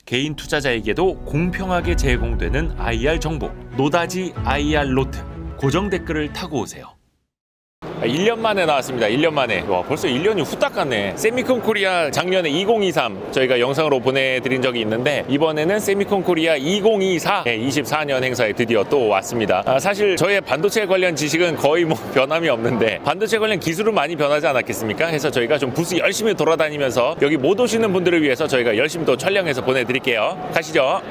개인 투자자에게도 공평하게 제공되는 IR 정보, 노다지 IR 노트. 고정 댓글을 타고 오세요. 1년 만에 나왔습니다. 1년 만에. 와, 벌써 1년이 후딱 갔네. 세미콘 코리아 작년에 2023 저희가 영상으로 보내드린 적이 있는데, 이번에는 세미콘 코리아 2024 24년 행사에 드디어 또 왔습니다. 사실 저의 반도체 관련 지식은 거의 뭐 변함이 없는데, 반도체 관련 기술은 많이 변하지 않았겠습니까? 해서 저희가 좀 부스 열심히 돌아다니면서 여기 못 오시는 분들을 위해서 저희가 열심히 또 촬영해서 보내드릴게요. 가시죠.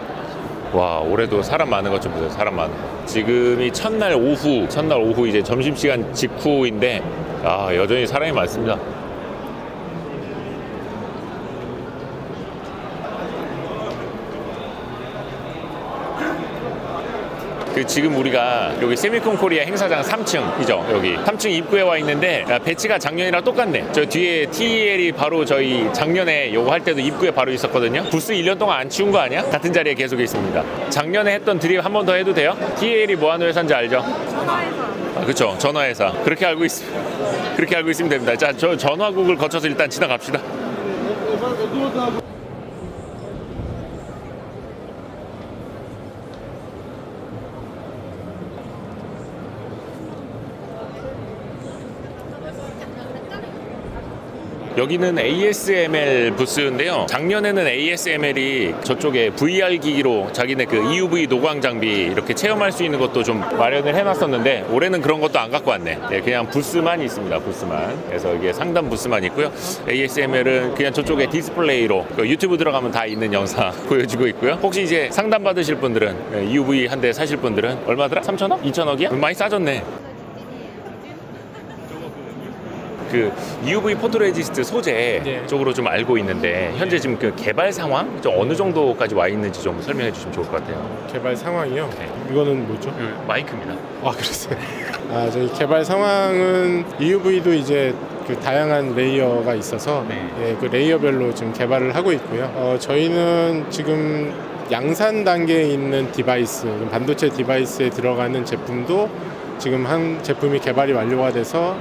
와, 올해도 사람 많은 것 좀 보세요. 사람 많은 거. 지금이 첫날 오후 이제 점심시간 직후인데, 여전히 사람이 많습니다. 지금 우리가 여기 세미콘 코리아 행사장 3층이죠. 여기 3층 입구에 와 있는데, 배치가 작년이랑 똑같네. 저 뒤에 TEL이 바로 저희 작년에 요거 할 때도 입구에 바로 있었거든요. 부스 1년 동안 안 치운 거 아니야? 같은 자리에 계속 있습니다. 작년에 했던 드립 한 번 더 해도 돼요? TEL이 뭐 하는 회사인지 알죠? 전화회사. 그렇죠. 전화회사. 그렇게 알고 있으면 됩니다. 자, 저 전화국을 거쳐서 일단 지나갑시다. 여기는 ASML 부스인데요. 작년에는 ASML이 저쪽에 VR 기기로 자기네 그 EUV 노광 장비 이렇게 체험할 수 있는 것도 좀 마련을 해놨었는데, 올해는 그런 것도 안 갖고 왔네. 그냥 부스만 있습니다. 부스만. 그래서 이게 상단 부스만 있고요. ASML은 그냥 저쪽에 디스플레이로 유튜브 들어가면 다 있는 영상 보여주고 있고요. 혹시 이제 상담 받으실 분들은, EUV 한 대 사실 분들은 얼마더라? 3,000원? 2,000원이야? 많이 싸졌네. 그 EUV 포토레지스트 소재 쪽으로 좀 알고 있는데, 현재 지금 그 개발 상황 좀 어느 정도까지 와 있는지 좀 설명해 주시면 좋을 것 같아요. 개발 상황이요? 네. 이거는 뭐죠? 마이크입니다. 그랬어요. 저희 개발 상황은 EUV도 이제 그 다양한 레이어가 있어서 그 레이어별로 지금 개발을 하고 있고요. 저희는 지금 양산 단계에 있는 디바이스, 반도체 디바이스에 들어가는 제품도 지금 한 제품이 개발이 완료가 돼서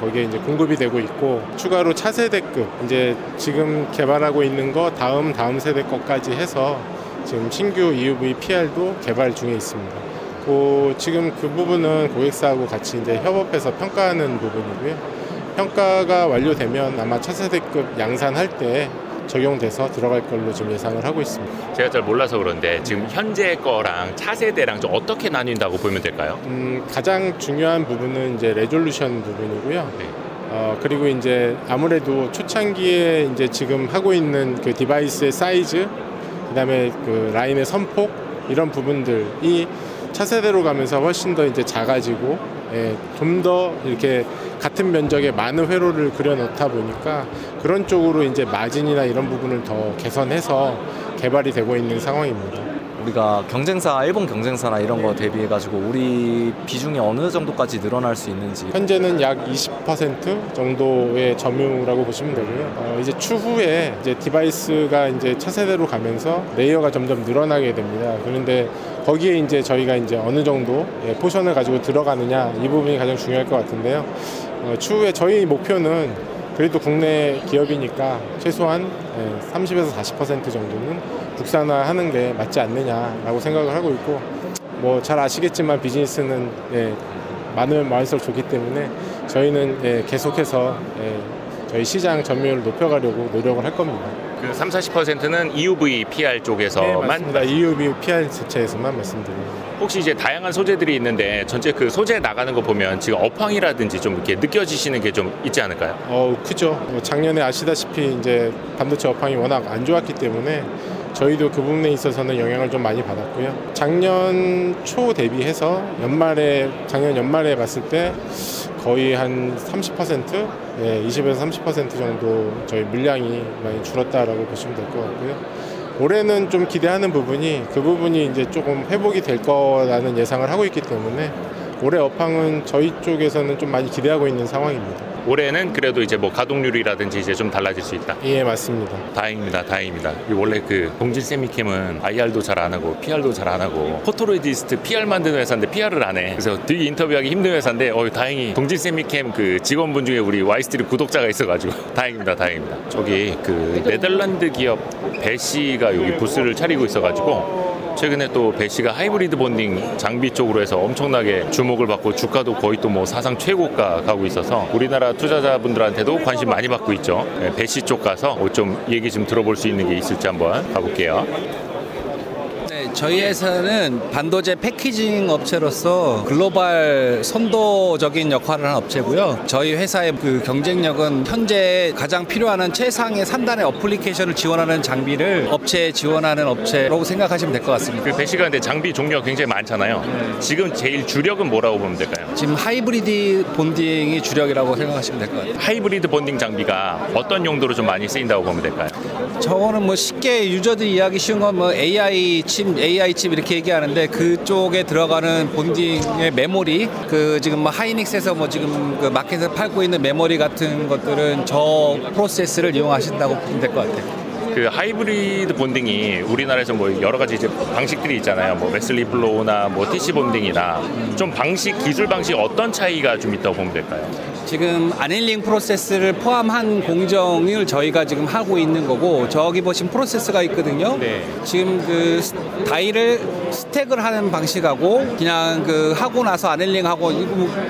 거기에 이제 공급이 되고 있고, 추가로 차세대급 이제 지금 개발하고 있는 거 다음 세대 것까지 해서 지금 신규 EUV PR도 개발 중에 있습니다. 지금 그 부분은 고객사하고 같이 이제 협업해서 평가하는 부분이고요. 평가가 완료되면 아마 차세대급 양산할 때 적용돼서 들어갈 걸로 좀 예상을 하고 있습니다. 제가 잘 몰라서 그런데 지금 현재 거랑 차세대랑 좀 어떻게 나뉜다고 보면 될까요? 가장 중요한 부분은 이제 레졸루션 부분이고요. 그리고 이제 아무래도 초창기에 이제 지금 하고 있는 그 디바이스의 사이즈, 그다음에 그 라인의 선폭, 이런 부분들이 차세대로 가면서 훨씬 더 이제 작아지고, 좀 더 이렇게 같은 면적의 많은 회로를 그려놓다 보니까 그런 쪽으로 이제 마진이나 이런 부분을 더 개선해서 개발이 되고 있는 상황입니다. 우리가 경쟁사, 일본 경쟁사나 이런 거 대비해가지고 우리 비중이 어느 정도까지 늘어날 수 있는지. 현재는 약 20% 정도의 점유라고 보시면 되고요. 이제 추후에 이제 디바이스가 이제 차세대로 가면서 레이어가 점점 늘어나게 됩니다. 그런데 거기에 이제 저희가 이제 어느 정도 포션을 가지고 들어가느냐, 이 부분이 가장 중요할 것 같은데요. 추후에 저희 목표는 그래도 국내 기업이니까 최소한 30에서 40% 정도는 국산화하는 게 맞지 않느냐라고 생각을 하고 있고, 뭐 잘 아시겠지만 비즈니스는 많을수록 좋기 때문에 저희는 계속해서 저희 시장 점유율을 높여가려고 노력을 할 겁니다. 그 30-40%는 EUV PR 쪽에서만? 맞습니다. EUV PR 자체에서만 말씀드립니다. 혹시 이제 다양한 소재들이 있는데 전체 그 소재 나가는 거 보면 지금 업황이라든지 좀 이렇게 느껴지시는 게 좀 있지 않을까요? 크죠. 작년에 아시다시피 이제 반도체 업황이 워낙 안 좋았기 때문에 저희도 그 부분에 있어서는 영향을 좀 많이 받았고요. 작년 초 대비해서 작년 연말에 봤을 때 거의 한 30%, 20에서 30% 정도 저희 물량이 많이 줄었다라고 보시면 될 것 같고요. 올해는 좀 기대하는 부분이, 그 부분이 이제 조금 회복이 될 거라는 예상을 하고 있기 때문에 올해 업황은 저희 쪽에서는 좀 많이 기대하고 있는 상황입니다. 올해는 그래도 이제 뭐 가동률이라든지 이제 좀 달라질 수 있다. 예, 맞습니다. 다행입니다. 원래 그 동질 세미캠은 IR도 잘 안 하고 PR도 잘 안 하고 포토레지스트 PR 만드는 회사인데 PR을 안 해. 그래서 되게 인터뷰하기 힘든 회사인데 다행히 동질 세미캠 그 직원분 중에 우리 와이스트리 구독자가 있어가지고 다행입니다. 저기 그 네덜란드 기업 배시가 여기 부스를 차리고 있어가지고 최근에 또 배시가 하이브리드 본딩 장비 쪽으로 해서 엄청나게 주목을 받고 주가도 거의 또 뭐 사상 최고가 가고 있어서 우리나라 투자자분들한테도 관심 많이 받고 있죠. 배시 쪽 가서 좀 얘기 좀 들어볼 수 있는 게 있을지 한번 가볼게요. 저희 회사는 반도체 패키징 업체로서 글로벌 선도적인 역할을 하는 업체고요. 저희 회사의 그 경쟁력은 현재 가장 필요한 최상의 3단의 어플리케이션을 지원하는 장비를 업체에 지원하는 업체라고 생각하시면 될 것 같습니다. 그 배시가 근데 장비 종류가 굉장히 많잖아요. 지금 제일 주력은 뭐라고 보면 될까요? 지금 하이브리드 본딩이 주력이라고 생각하시면 될 것 같아요. 하이브리드 본딩 장비가 어떤 용도로 좀 많이 쓰인다고 보면 될까요? 저거는 뭐 쉽게 유저들이 이해하기 쉬운 건 뭐 AI 칩 이렇게 얘기하는데 그쪽에 들어가는 본딩의 메모리 그 지금 뭐 하이닉스에서 뭐 지금 그 마켓에 팔고 있는 메모리 같은 것들은 저 프로세스를 이용하신다고 보면 될 것 같아요. 그 하이브리드 본딩이 우리나라에서 뭐 여러 가지 이제 방식들이 있잖아요. 뭐 웨슬리 플로우나 뭐 TC 본딩이나 좀 방식 기술 방식 어떤 차이가 좀 있다고 보면 될까요? 지금 아닐링 프로세스를 포함한 공정을 저희가 지금 하고 있는 거고 저기 보시면 프로세스가 있거든요. 네. 지금 그 다이를 스택을 하는 방식하고 그냥 그 하고 나서 아닐링하고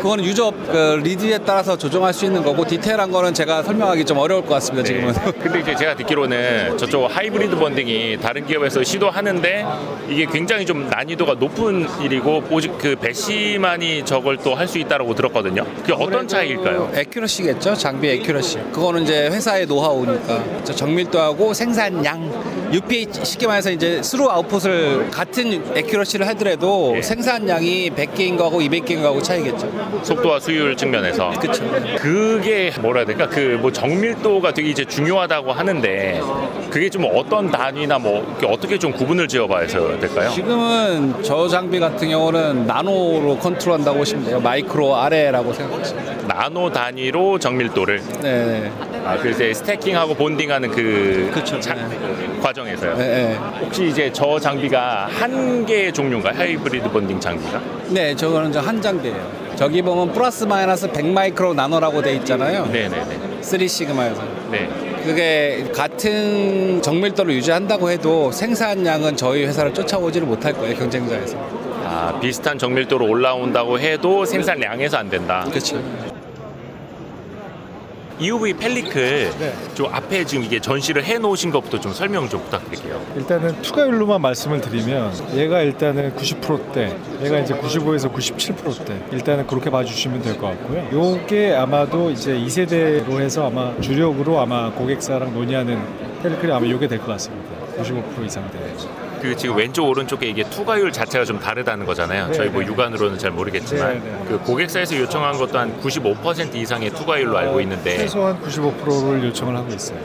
그거는 유저 그 리드에 따라서 조정할 수 있는 거고 디테일한 거는 제가 설명하기 좀 어려울 것 같습니다. 지금은. 근데 이제 제가 듣기로는 저쪽 하이브리드 본딩이 다른 기업에서 시도하는데 이게 굉장히 좀 난이도가 높은 일이고 오직 그 배시만이 저걸 또 할 수 있다고 들었거든요. 그게 어떤 차이일까요? 에큐러시겠죠. 장비 에큐러시. 그거는 이제 회사의 노하우니까 정밀도하고 생산량 UPH 쉽게 말해서 이제 스루 아웃풋을 같은 에큐러시를 하더라도 예. 생산량이 100개인 거하고 200개인 거하고 차이겠죠. 속도와 수율 측면에서 그렇죠. 그게 뭐라 해야 될까? 그 뭐 정밀도가 되게 이제 중요하다고 하는데 그게 좀 어떤 단위나 뭐 어떻게 좀 구분을 지어봐야 될까요? 지금은 저 장비 같은 경우는 나노로 컨트롤한다고 보시면 돼요. 마이크로 아래라고 생각하시면 돼요. 나노 단위로 정밀도를 네. 그래서 스태킹하고 본딩하는 그 그쵸, 과정에서요. 네. 혹시 이제 저 장비가 한 개의 종류인가요? 하이브리드 본딩 장비가? 네, 저거는 한 장비예요. 저기 보면 플러스 마이너스 100마이크로 나노라고 돼 있잖아요. 네네네. 3시그마에서. 네. 그게 같은 정밀도를 유지한다고 해도 생산량은 저희 회사를 쫓아오지를 못할 거예요, 경쟁자에서. 비슷한 정밀도로 올라온다고 해도 생산량에서 안 된다. 그렇죠. EUV 펠리클 네. 좀 앞에 지금 이게 전시를 해놓으신 것부터 좀 설명 좀 부탁드릴게요. 일단은 투과율로만 말씀을 드리면 얘가 일단은 90%대, 얘가 이제 95에서 97%대. 일단은 그렇게 봐주시면 될 것 같고요. 요게 아마도 이제 2세대로 해서 아마 주력으로 아마 고객사랑 논의하는 펠리클이 아마 요게 될 것 같습니다. 95% 이상 대. 그 지금 왼쪽 오른쪽에 이게 투과율 자체가 좀 다르다는 거잖아요. 네, 저희 뭐 네. 육안으로는 잘 모르겠지만 네, 네. 그 고객사에서 요청한 것도 한 95% 이상의 투과율로 알고 있는데 최소한 95%를 요청을 하고 있어요.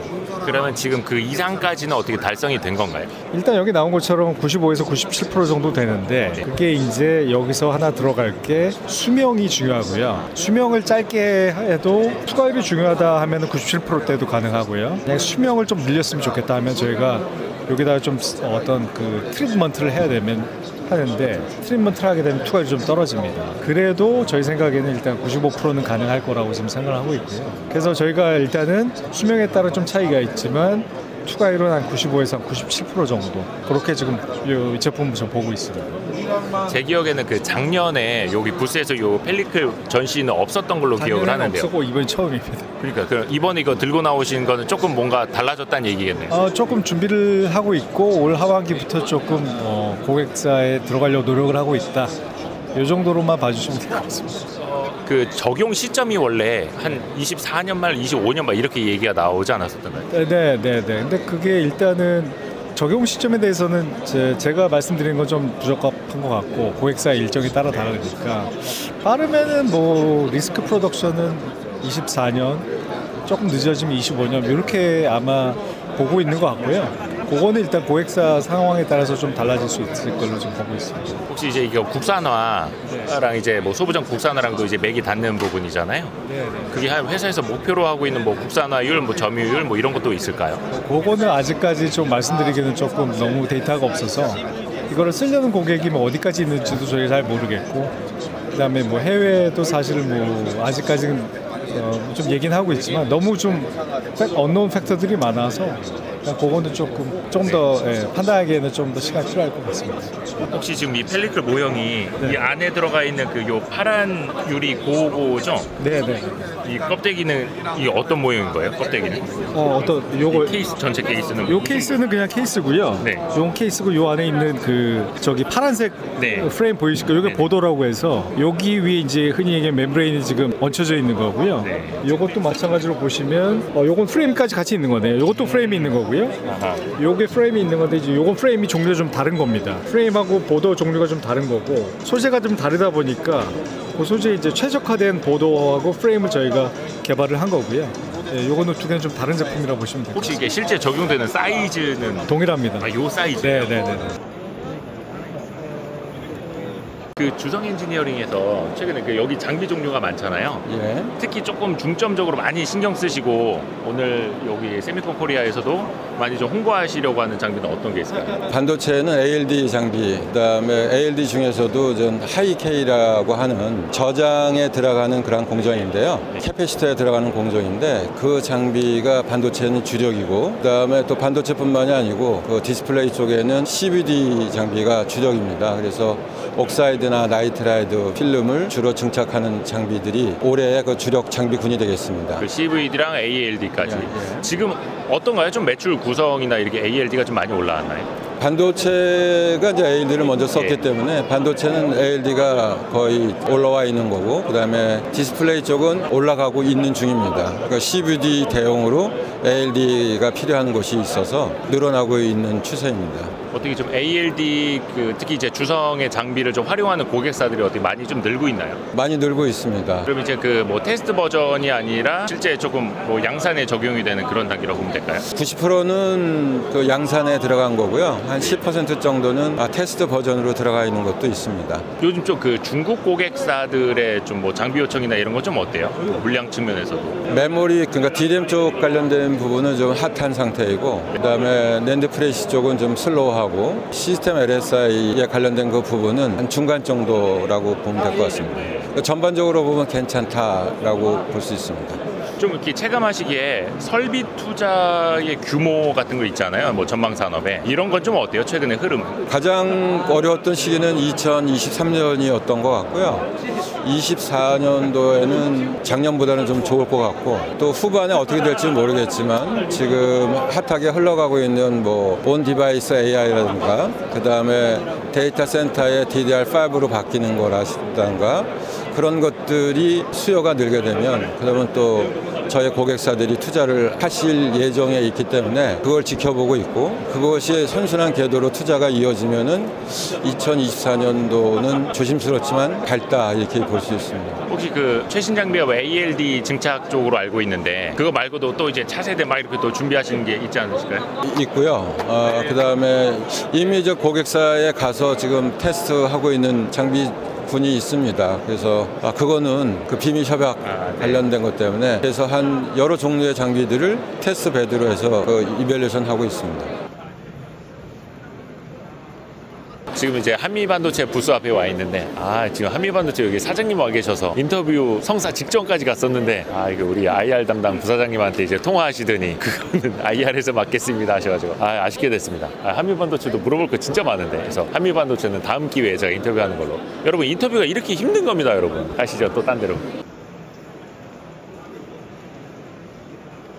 그러면 지금 그 이상까지는 어떻게 달성이 된 건가요? 일단 여기 나온 것처럼 95에서 97% 정도 되는데 그게 이제 여기서 하나 들어갈 게 수명이 중요하고요. 수명을 짧게 해도 투과율이 중요하다 하면 97%대도 가능하고요. 그냥 수명을 좀 늘렸으면 좋겠다 하면 저희가 여기다가 좀 어떤 그 트리트먼트를 해야 되면 하는데 트리트먼트를 하게 되면 투과율이 좀 떨어집니다. 그래도 저희 생각에는 일단 95%는 가능할 거라고 지금 생각을 하고 있고요. 그래서 저희가 일단은 수명에 따라 좀 차이가 있지만 투과율은 한 95에서 97% 정도 그렇게 지금 이 제품을 좀 보고 있습니다. 제 기억에는 그 작년에 여기 부스에서 요 펠리클 전시는 없었던 걸로 기억을 하는데요. 없었고 이번이 처음입니다. 그러니까 이번에 이거 들고 나오신 거는 조금 뭔가 달라졌다는 얘기겠네요. 조금 준비를 하고 있고 올 하반기부터 조금 고객사에 들어가려고 노력을 하고 있다. 이 정도로만 봐주시면 될 것 같습니다. 그 적용 시점이 원래 한 24년 말, 25년 말 이렇게 얘기가 나오지 않았었던가요? 네. 근데 그게 일단은 적용 시점에 대해서는 제가 말씀드린 건 좀 부적합한 것 같고 고객사의 일정에 따라 다르니까 빠르면은 뭐 리스크 프로덕션은 24년 조금 늦어지면 25년 이렇게 아마 보고 있는 것 같고요. 그거는 일단 고객사 상황에 따라서 좀 달라질 수 있을 걸로 좀 보고 있습니다. 혹시 이제 이거 국산화랑 이제 뭐 소부장 국산화랑도 이제 맥이 닿는 부분이잖아요. 네. 그게 회사에서 목표로 하고 있는 뭐 국산화율, 뭐 점유율 뭐 이런 것도 있을까요? 그거는 아직까지 좀 말씀드리기는 조금 너무 데이터가 없어서 이거를 쓰려는 고객이 뭐 어디까지 있는지도 저희가 잘 모르겠고 그다음에 뭐 해외도 사실 뭐 아직까지는 좀 얘기는 하고 있지만 너무 좀 언노운 팩터들이 많아서 그거는 조금 더 판단하기에는 좀 더 시간이 필요할 것 같습니다. 혹시 지금 이 펠리클 모형이 이 안에 들어가 있는 그 요 파란 유리 고거죠? 네네. 이 껍데기는 이 어떤 모형인 거예요? 껍데기는? 요거 케이스 전체 케이스는 요 케이스는 그냥 케이스고요. 네. 요 케이스고 요 안에 있는 그 저기 파란색 네. 프레임 보이실 거예요. 이게 네. 보도라고 해서 여기 위에 이제 흔히 얘기하는 멤브레인이 지금 얹혀져 있는 거고요. 네. 요것도 마찬가지로 보시면 요건 프레임까지 같이 있는 거네요. 요것도 프레임이 있는 거고요. 아하. 요게 프레임이 있는 건데 이제 요건 프레임이 종류가 좀 다른 겁니다. 프레임하고 보도 종류가 좀 다른 거고 소재가 좀 다르다 보니까 그 소재에 이제 최적화된 보도하고 프레임을 저희가 개발을 한 거고요. 요거는 두 개는 좀 다른 제품이라고 보시면 됩니다. 혹시 이게 실제 적용되는 사이즈는 동일합니다. 요 사이즈예요? 네네네. 그 주성 엔지니어링에서 최근에 그 여기 장비 종류가 많잖아요. 예. 특히 조금 중점적으로 많이 신경 쓰시고 오늘 여기 세미콘 코리아에서도 많이 좀 홍보하시려고 하는 장비는 어떤 게 있을까요? 반도체는 ALD 장비, 그다음에 ALD 중에서도 전 하이K라고 하는 저장에 들어가는 그런 공정인데요. 캐패시터에 들어가는 공정인데 그 장비가 반도체는 주력이고, 그다음에 또 반도체뿐만이 아니고 그 디스플레이 쪽에는 CVD 장비가 주력입니다. 그래서 옥사이드나 나이트라이드 필름을 주로 증착하는 장비들이 올해의 그 주력 장비군이 되겠습니다. 그 CVD랑 ALD까지. 예. 지금 어떤가요? 좀 매출 구성이나 이렇게 ALD가 좀 많이 올라왔나요? 반도체가 이제 ALD를 먼저 썼기 예. 때문에 반도체는 ALD가 거의 올라와 있는 거고, 그다음에 디스플레이 쪽은 올라가고 있는 중입니다. 그러니까 CVD 대용으로 ALD가 필요한 곳이 있어서 늘어나고 있는 추세입니다. 어떻게 좀 ALD 특히 이제 주성의 장비를 좀 활용하는 고객사들이 어떻게 많이 좀 늘고 있나요? 많이 늘고 있습니다. 그럼 이제 그 뭐 테스트 버전이 아니라 실제 조금 뭐 양산에 적용이 되는 그런 단계라고 보면 될까요? 90%는 그 양산에 들어간 거고요. 한 10% 정도는 테스트 버전으로 들어가 있는 것도 있습니다. 요즘 좀 그 중국 고객사들의 좀 뭐 장비 요청이나 이런 거 좀 어때요? 물량 측면에서도. 메모리, 그러니까 DRAM 쪽 관련된 부분은 좀 핫한 상태이고, 그다음에 낸드 프레시 쪽은 좀 슬로우하고, 시스템 LSI에 관련된 그 부분은 한 중간 정도라고 보면 될 것 같습니다. 전반적으로 보면 괜찮다라고 볼 수 있습니다. 좀 이렇게 체감하시기에 설비 투자의 규모 같은 거 있잖아요. 뭐 전망 산업에 이런 건 좀 어때요? 최근의 흐름은? 가장 어려웠던 시기는 2023년이었던 것 같고요. 24년도에는 작년보다는 좀 좋을 것 같고, 또 후반에 어떻게 될지 모르겠지만 지금 핫하게 흘러가고 있는 뭐 온 디바이스 AI라든가, 그 다음에 데이터 센터의 DDR5로 바뀌는 거라든가, 그런 것들이 수요가 늘게 되면 그러면 또 저희 고객사들이 투자를 하실 예정에 있기 때문에 그걸 지켜보고 있고, 그것이 선순환 궤도로 투자가 이어지면은 2024년도는 조심스럽지만 밝다 이렇게 볼 수 있습니다. 혹시 그 최신 장비가 뭐 ALD 증착 쪽으로 알고 있는데 그거 말고도 또 이제 차세대 막 이렇게 또 준비하시는 게 있지 않으실까요? 있고요. 그다음에 이미 저 고객사에 가서 지금 테스트하고 있는 장비 군이 있습니다. 그래서 그거는 그 비밀 협약 관련된 것 때문에 그래서 한 여러 종류의 장비들을 테스트 베드로 해서 이밸리에이션 하고 있습니다. 지금 이제 한미반도체 부스 앞에 와 있는데 지금 한미반도체 여기 사장님 와 계셔서 인터뷰 성사 직전까지 갔었는데 이거 우리 IR 담당 부사장님한테 이제 통화하시더니 그거는 IR에서 맡겠습니다 하셔가지고 아쉽게 됐습니다. 한미반도체도 물어볼 거 진짜 많은데, 그래서 한미반도체는 다음 기회에 제가 인터뷰하는 걸로. 여러분 인터뷰가 이렇게 힘든 겁니다 여러분. 가시죠 또 딴 데로.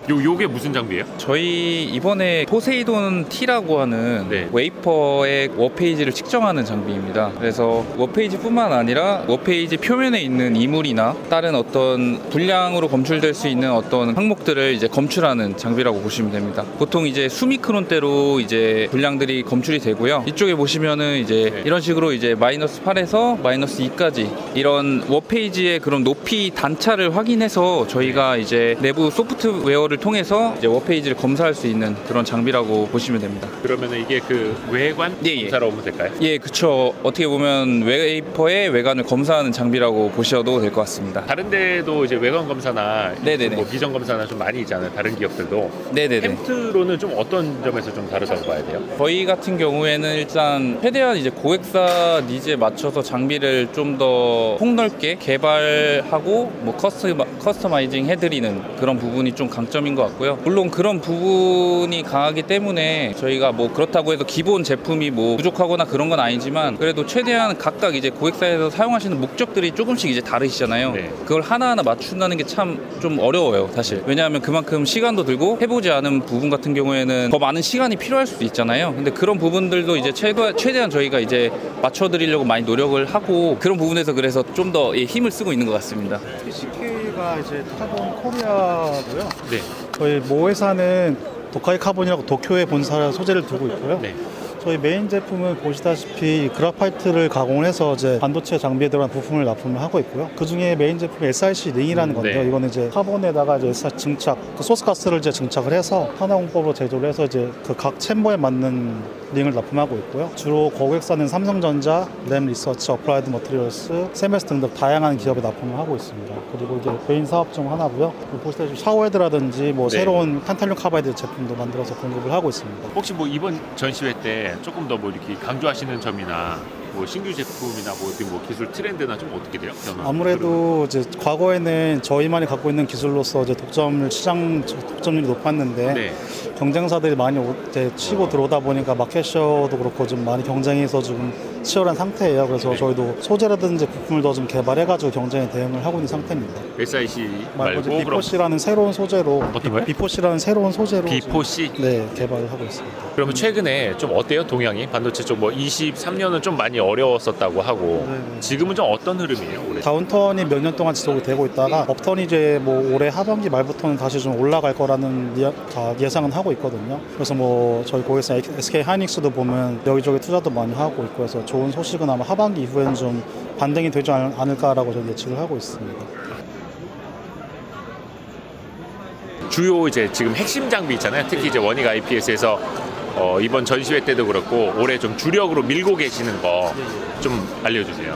요게 무슨 장비예요? 저희 이번에 포세이돈 T라고 하는 네. 웨이퍼의 워페이지를 측정하는 장비입니다. 그래서 워페이지뿐만 아니라 워페이지 표면에 있는 이물이나 다른 어떤 불량으로 검출될 수 있는 어떤 항목들을 이제 검출하는 장비라고 보시면 됩니다. 보통 이제 수미크론대로 이제 불량들이 검출이 되고요. 이쪽에 보시면은 이제 이런 식으로 이제 -8에서 -2까지 이런 워페이지의 그런 높이 단차를 확인해서 저희가 이제 내부 소프트웨어를 통해서 이제 워페이지를 검사할 수 있는 그런 장비라고 보시면 됩니다. 그러면 이게 그 외관 검사라고 보면 될까요? 예, 그쵸. 어떻게 보면 웨이퍼의 외관을 검사하는 장비라고 보셔도 될 것 같습니다. 다른 데도 이제 외관 검사나 네네네. 뭐 비전 검사나 좀 많이 있잖아요. 다른 기업들도. 네네네. 햄트로는 좀 어떤 점에서 좀 다르다고 봐야 돼요? 저희 같은 경우에는 일단 최대한 이제 고객사 니즈에 맞춰서 장비를 좀 더 폭넓게 개발하고 뭐 커스터마이징 해드리는 그런 부분이 좀 강점이 장점인 것 같고요. 물론 그런 부분이 강하기 때문에 저희가 뭐 그렇다고 해서 기본 제품이 뭐 부족하거나 그런 건 아니지만 그래도 최대한 각각 이제 고객사에서 사용하시는 목적들이 조금씩 이제 다르시잖아요. 네. 그걸 하나하나 맞춘다는 게 참 좀 어려워요, 사실. 왜냐하면 그만큼 시간도 들고 해보지 않은 부분 같은 경우에는 더 많은 시간이 필요할 수도 있잖아요. 근데 그런 부분들도 이제 최대한 저희가 이제 맞춰드리려고 많이 노력을 하고 그런 부분에서 그래서 좀 더 힘을 쓰고 있는 것 같습니다. TCK가 이제 카본 코리아고요. 네. 저희 모 회사는 도카이 카본이라고 도쿄에 본사 소재를 두고 있고요. 네. 저희 메인 제품은 보시다시피 그라파이트를 가공해서 이제 반도체 장비에 들어간 부품을 납품을 하고 있고요. 그 중에 메인 제품이 SiC 링이라는 건데요. 네. 이거는 이제 카본에다가 이제 SiC 증착, 그 소스가스를 이제 증착을 해서 산화공법으로 제조를 해서 이제 그 각 챔버에 맞는 링을 납품하고 있고요. 주로 고객사는 삼성전자, 램 리서치, 어플라이드 머티리얼스, 세메스 등등 다양한 기업에 납품을 하고 있습니다. 그리고 이게 메인 사업 중 하나고요. 보시다시피 샤워헤드라든지 뭐 네. 새로운 탄탈륨 카바이드 제품도 만들어서 공급을 하고 있습니다. 혹시 뭐 이번 전시회 때 조금 더 뭐 이렇게 강조하시는 점이나 뭐 신규 제품이나 뭐 기술 트렌드나 좀 어떻게 돼요? 아무래도 이제 과거에는 저희만이 갖고 있는 기술로서 이제 시장 독점률이 높았는데 네. 경쟁사들이 많이 이제 치고 들어오다 보니까 마켓셔도 그렇고 좀 많이 경쟁에서 좀 치열한 상태예요. 그래서 네. 저희도 소재라든지 부품을 더 좀 개발해가지고 경쟁에 대응을 하고 있는 상태입니다. SiC 말고 말고 그럼 비포C라는 새로운 소재로 어떤 거요? 비포C라는 새로운 소재로 비포C? 네, 개발을 하고 있습니다. 그러면 최근에 좀 어때요? 동향이 반도체 쪽 뭐 23년은 좀 많이 어려웠었다고 하고 네. 지금은 좀 어떤 흐름이에요? 올해? 다운턴이 몇 년 동안 지속이 되고 있다가 업턴이 이제 뭐 올해 하반기 말부터는 다시 좀 올라갈 거라는 예상은 하고 있거든요. 그래서 뭐 저희 고객사 SK 하이닉스도 보면 여기저기 투자도 많이 하고 있고 해서 좋은 소식은 아마 하반기 이후에는 좀 반등이 되지 않을까라고 저는 예측을 하고 있습니다. 주요 이제 지금 핵심 장비 있잖아요. 특히 이제 원익 IPS에서 이번 전시회 때도 그렇고 올해 좀 주력으로 밀고 계시는 거 좀 알려주세요.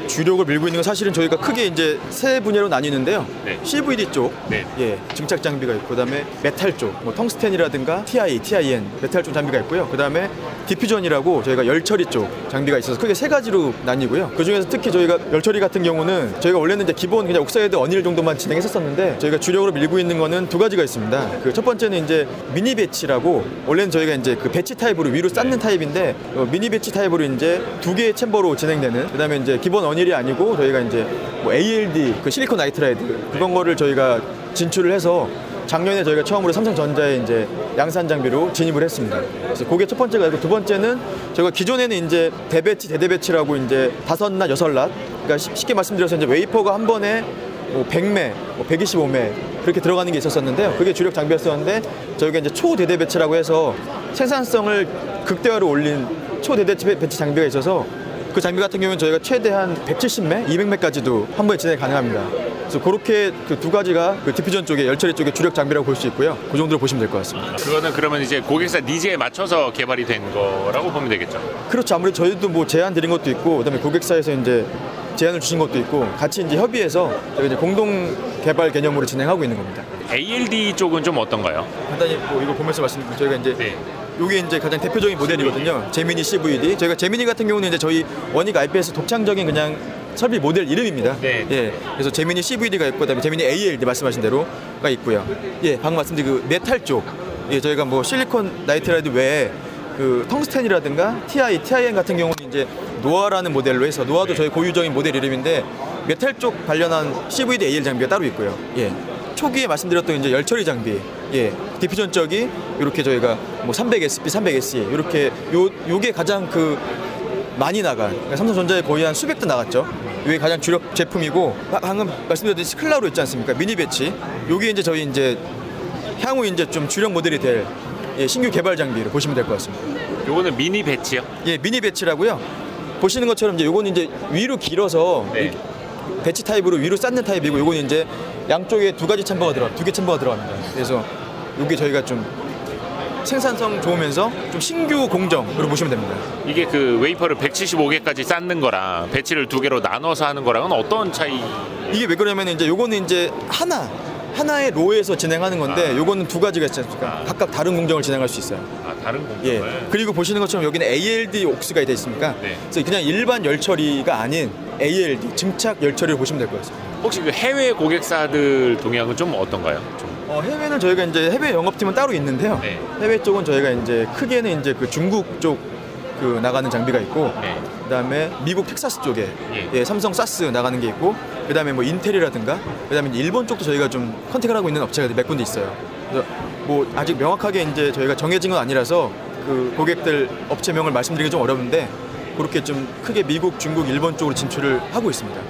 주력을 밀고 있는 건 사실은 저희가 크게 이제 세 분야로 나뉘는데요. 네. CVD 쪽, 네. 예, 증착 장비가 있고, 그다음에 메탈 쪽, 뭐 텅스텐이라든가 TIN 메탈 쪽 장비가 있고요. 그다음에 디퓨전이라고 저희가 열처리 쪽 장비가 있어서 크게 세 가지로 나뉘고요. 그 중에서 특히 저희가 열처리 같은 경우는 저희가 원래는 이제 기본 그냥 옥사이드 어닐 정도만 진행했었는데 저희가 주력으로 밀고 있는 거는 두 가지가 있습니다. 그 첫 번째는 이제 미니 배치라고 원래는 저희가 이제 그 배치 타입으로 위로 쌓는 타입인데 미니 배치 타입으로 이제 두 개의 챔버로 진행되는, 그다음에 이제 기본 어닐이 아니고 저희가 이제 뭐 ALD 그 실리콘 나이트라이드 그런 거를 저희가 진출을 해서 작년에 저희가 처음으로 삼성전자에 이제 양산 장비로 진입을 했습니다. 그래서 그게 첫 번째가 있고, 두 번째는 저희가 기존에는 이제 대배치, 대대배치라고 이제 5낫, 6낫, 그러니까 쉽게 말씀드려서 이제 웨이퍼가 한 번에 뭐 100매, 뭐 125매 그렇게 들어가는 게 있었었는데요. 그게 주력 장비였었는데 저희가 이제 초대대배치라고 해서 생산성을 극대화로 올린 초대대배치 장비가 있어서 그 장비 같은 경우는 저희가 최대한 170매, 200매까지도 한 번에 진행 가능합니다. 그래서 그렇게 그 두 가지가 그 디퓨전 쪽에 열처리 쪽에 주력 장비라고 볼 수 있고요. 그 정도로 보시면 될 것 같습니다. 그거는 그러면 이제 고객사 니즈에 맞춰서 개발이 된 거라고 보면 되겠죠. 그렇죠. 아무래도 저희도 뭐 제안 드린 것도 있고, 그다음에 고객사에서 이제 제안을 주신 것도 있고, 같이 이제 협의해서 저희가 이제 공동 개발 개념으로 진행하고 있는 겁니다. ALD 쪽은 좀 어떤가요? 간단히 뭐 이거 보면서 말씀드리면 저희가 이제 네. 이게 이제 가장 대표적인 모델이거든요. 제미니 CVD. 저희가 제미니 같은 경우는 이제 저희 원익 IPS 독창적인 그냥 설비 모델 이름입니다. 네. 예. 그래서 제미니 CVD가 있고, 그다음에 제미니 ALD 말씀하신 대로가 있고요. 예, 방금 말씀드린 그 메탈 쪽. 예, 저희가 뭐 실리콘 나이트라이드 외에 그 텅스텐이라든가 TIN 같은 경우는 이제 노아라는 모델로 해서 노아도 저희 고유적인 모델 이름인데 메탈 쪽 관련한 CVD AL 장비가 따로 있고요. 예. 초기에 말씀드렸던 이제 열처리 장비, 예, 디퓨전 쪽이 이렇게 저희가 뭐 300SP, 300SE 이렇게 요게 가장 그 많이 나간, 그러니까 삼성전자에 거의 한 수백 대 나갔죠. 이게 가장 주력 제품이고, 방금 말씀드렸듯이 클라우로 있지 않습니까? 미니 배치. 요게 이제 저희 이제 향후 이제 좀 주력 모델이 될 신규 개발 장비로 보시면 될 것 같습니다. 요거는 미니 배치요? 예, 미니 배치라고요. 보시는 것처럼 이제 요거는 이제 위로 길어서 네. 배치 타입으로 위로 쌓는 타입이고, 요거는 이제 양쪽에 두 개 챔버가 들어갑니다. 그래서 요게 저희가 좀 생산성 좋으면서 좀 신규 공정으로 보시면 됩니다. 이게 그 웨이퍼를 175개까지 쌓는 거랑 배치를 두 개로 나눠서 하는 거랑은 어떤 차이? 이게 왜 그러냐면 이제 요거는 이제 하나의 로에서 진행하는 건데, 요거는 두 가지가 있지 않습니까? 각각 다른 공정을 진행할 수 있어요. 다른 공정을? 예. 그리고 보시는 것처럼 여기는 ALD 옥스가 되어 있습니까? 네. 그래서 그냥 일반 열처리가 아닌 ALD 증착 열처리를 보시면 될 것 같습니다. 혹시 그 해외 고객사들 동향은 좀 어떤가요? 좀. 해외는 저희가 이제 해외 영업팀은 따로 있는데요. 네. 해외 쪽은 저희가 이제 크게는 이제 그 중국 쪽 그 나가는 장비가 있고, 네. 그다음에 미국 텍사스 쪽에 예. 예, 삼성 사스 나가는 게 있고, 그다음에 뭐 인텔이라든가, 그다음에 이제 일본 쪽도 저희가 좀 컨택을 하고 있는 업체가 몇 군데 있어요. 그래서 뭐 아직 명확하게 이제 저희가 정해진 건 아니라서 그 고객들 업체명을 말씀드리기 좀 어려운데, 그렇게 좀 크게 미국, 중국, 일본 쪽으로 진출을 하고 있습니다.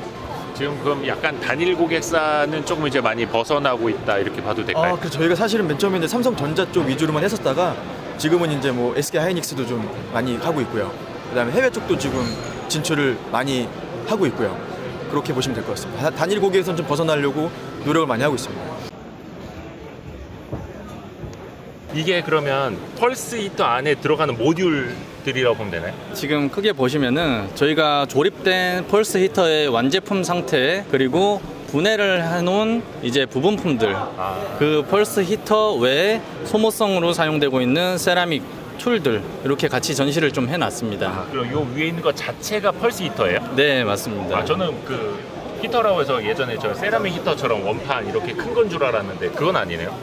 지금 그럼 약간 단일 고객사는 조금 이제 많이 벗어나고 있다 이렇게 봐도 될까요? 그래서 저희가 사실은 맨 처음에 이제 삼성전자 쪽 위주로만 했었다가 지금은 이제 뭐 SK 하이닉스도 좀 많이 하고 있고요. 그다음에 해외 쪽도 지금 진출을 많이 하고 있고요. 그렇게 보시면 될 것 같습니다. 단일 고객에서는 좀 벗어나려고 노력을 많이 하고 있습니다. 이게 그러면 펄스 히터 안에 들어가는 모듈들이라고 보면 되나요? 지금 크게 보시면은 저희가 조립된 펄스 히터의 완제품 상태, 그리고 분해를 해놓은 이제 부분품들, 그 펄스 히터 외에 소모성으로 사용되고 있는 세라믹 툴들 이렇게 같이 전시를 좀 해놨습니다. 그럼 요 위에 있는 거 자체가 펄스 히터예요? 네, 맞습니다. 저는 그 히터라고 해서 예전에 저 세라믹 히터처럼 원판 이렇게 큰 건 줄 알았는데 그건 아니네요.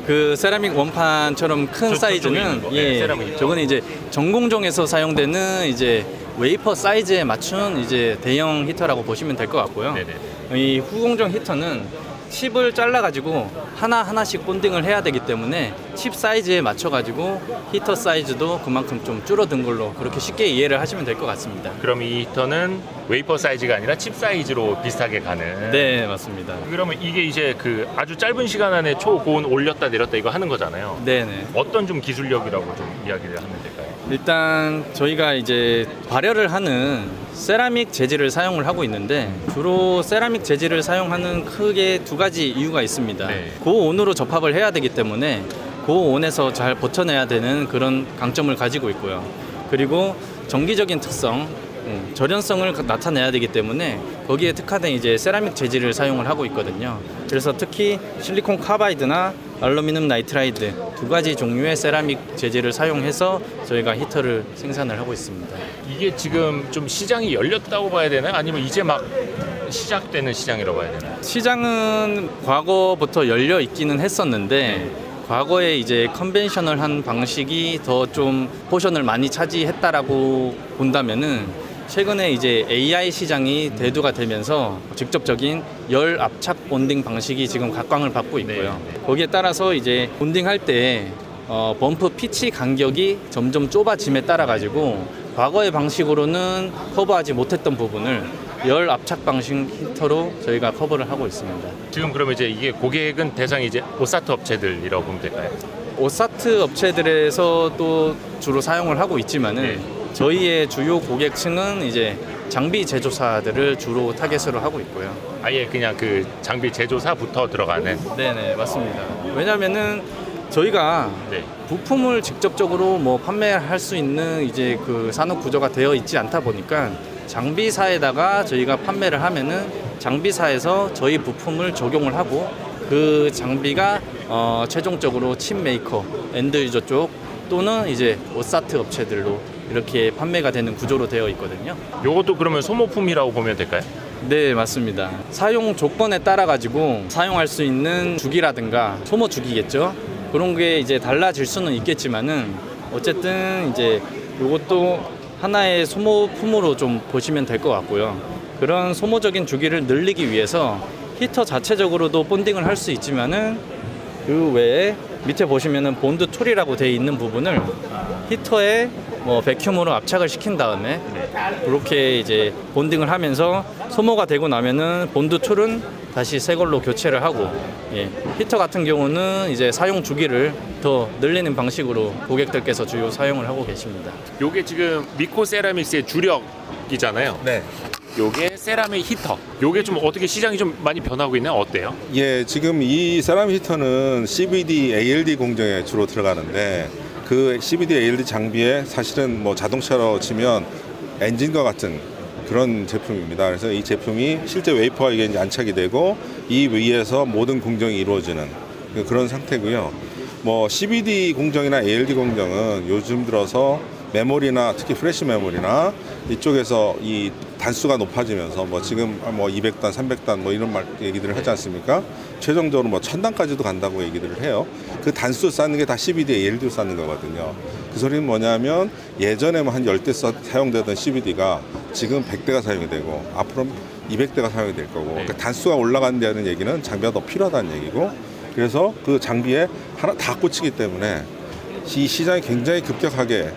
그 세라믹 원판처럼 큰 사이즈는 세라믹 히터. 저거는 이제 전공정에서 사용되는 이제 웨이퍼 사이즈에 맞춘 이제 대형 히터라고 보시면 될 것 같고요. 네네. 이 후공정 히터는 칩을 잘라가지고 하나하나씩 본딩을 해야 되기 때문에 칩 사이즈에 맞춰가지고 히터 사이즈도 그만큼 좀 줄어든 걸로 그렇게 쉽게 이해를 하시면 될 것 같습니다. 그럼 이 히터는 웨이퍼 사이즈가 아니라 칩 사이즈로 비슷하게 가는? 네, 맞습니다. 그러면 이게 이제 그 아주 짧은 시간 안에 초고온 올렸다 내렸다 이거 하는 거잖아요. 네네. 어떤 좀 기술력이라고 좀 이야기를 하면 될까요? 일단 저희가 이제 발열을 하는 세라믹 재질을 사용을 하고 있는데, 주로 세라믹 재질을 사용하는 크게 두 가지 이유가 있습니다. 네. 고온으로 접합을 해야 되기 때문에 고온에서 잘 버텨내야 되는 그런 강점을 가지고 있고요. 그리고 정기적인 특성, 절연성을 나타내야 되기 때문에 거기에 특화된 이제 세라믹 재질을 사용을 하고 있거든요. 그래서 특히 실리콘 카바이드나 알루미늄 나이트라이드 두 가지 종류의 세라믹 재질을 사용해서 저희가 히터를 생산을 하고 있습니다. 이게 지금 좀 시장이 열렸다고 봐야 되나요? 아니면 이제 막 시작되는 시장이라고 봐야 되나요? 시장은 과거부터 열려 있기는 했었는데, 과거에 이제 컨벤셔널한 방식이 더 좀 포션을 많이 차지했다라고 본다면은, 최근에 이제 AI 시장이 대두가 되면서 직접적인 열 압착 본딩 방식이 지금 각광을 받고 있고요. 거기에 따라서 이제 본딩할 때 범프 피치 간격이 점점 좁아짐에 따라 가지고 과거의 방식으로는 커버하지 못했던 부분을 열 압착 방식 히터로 저희가 커버를 하고 있습니다. 지금 그러면 이제 이게 고객은 대상이 이제 오사트 업체들이라고 보면 될까요? 오사트 업체들에서 또 주로 사용을 하고 있지만은, 저희의 주요 고객층은 이제 장비 제조사들을 주로 타겟으로 하고 있고요. 아예 그냥 그 장비 제조사부터 들어가는? 네네, 맞습니다. 왜냐면은 저희가 부품을 직접적으로 뭐 판매할 수 있는 이제 그 산업 구조가 되어 있지 않다 보니까, 장비사에다가 저희가 판매를 하면은 장비사에서 저희 부품을 적용을 하고, 그 장비가 최종적으로 칩 메이커, 엔드 유저 쪽 또는 이제 오사트 업체들로 이렇게 판매가 되는 구조로 되어 있거든요. 요것도 그러면 소모품이라고 보면 될까요? 네, 맞습니다. 사용 조건에 따라 가지고 사용할 수 있는 주기라든가 소모 주기겠죠. 그런 게 이제 달라질 수는 있겠지만은, 어쨌든 이제 요것도 하나의 소모품으로 좀 보시면 될 것 같고요. 그런 소모적인 주기를 늘리기 위해서 히터 자체적으로도 본딩을 할 수 있지만은, 그 외에 밑에 보시면은 본드 툴이라고 되어 있는 부분을 히터에 백큐으로 압착을 시킨 다음에 그렇게 이제 본딩을 하면서 소모가 되고 나면은 본드 툴은 다시 새 걸로 교체를 하고, 히터 같은 경우는 이제 사용 주기를 더 늘리는 방식으로 고객들께서 주요 사용을 하고 계십니다. 요게 지금 미코 세라믹스의 주력이잖아요. 네. 요게 세라믹 히터. 요게 좀 어떻게 시장이 좀 많이 변하고 있나요? 어때요? 예, 지금 이 세라믹 히터는 CVD, ALD 공정에 주로 들어가는데, 그 CVD, ALD 장비에 사실은 뭐 자동차로 치면 엔진과 같은 그런 제품입니다. 그래서 이 제품이 실제 웨이퍼가 이게 이제 안착이 되고 이 위에서 모든 공정이 이루어지는 그런 상태고요. 뭐 CVD 공정이나 ALD 공정은 요즘 들어서 메모리나 특히 플래시 메모리나 이쪽에서 이 단수가 높아지면서 뭐 지금 뭐 200단, 300단 뭐 이런 얘기들을 하지 않습니까? 최종적으로 뭐 1000단까지도 간다고 얘기들을 해요. 그 단수 쌓는 게 다 CBD ALD로 쌓는 거거든요. 그 소리는 뭐냐면 예전에 한 10대 사용되던 CBD가 지금 100대가 사용이 되고 앞으로 200대가 사용이 될 거고, 그러니까 단수가 올라간다는 얘기는 장비가 더 필요하다는 얘기고, 그래서 그 장비에 하나 다 꽂히기 때문에 이 시장이 굉장히 급격하게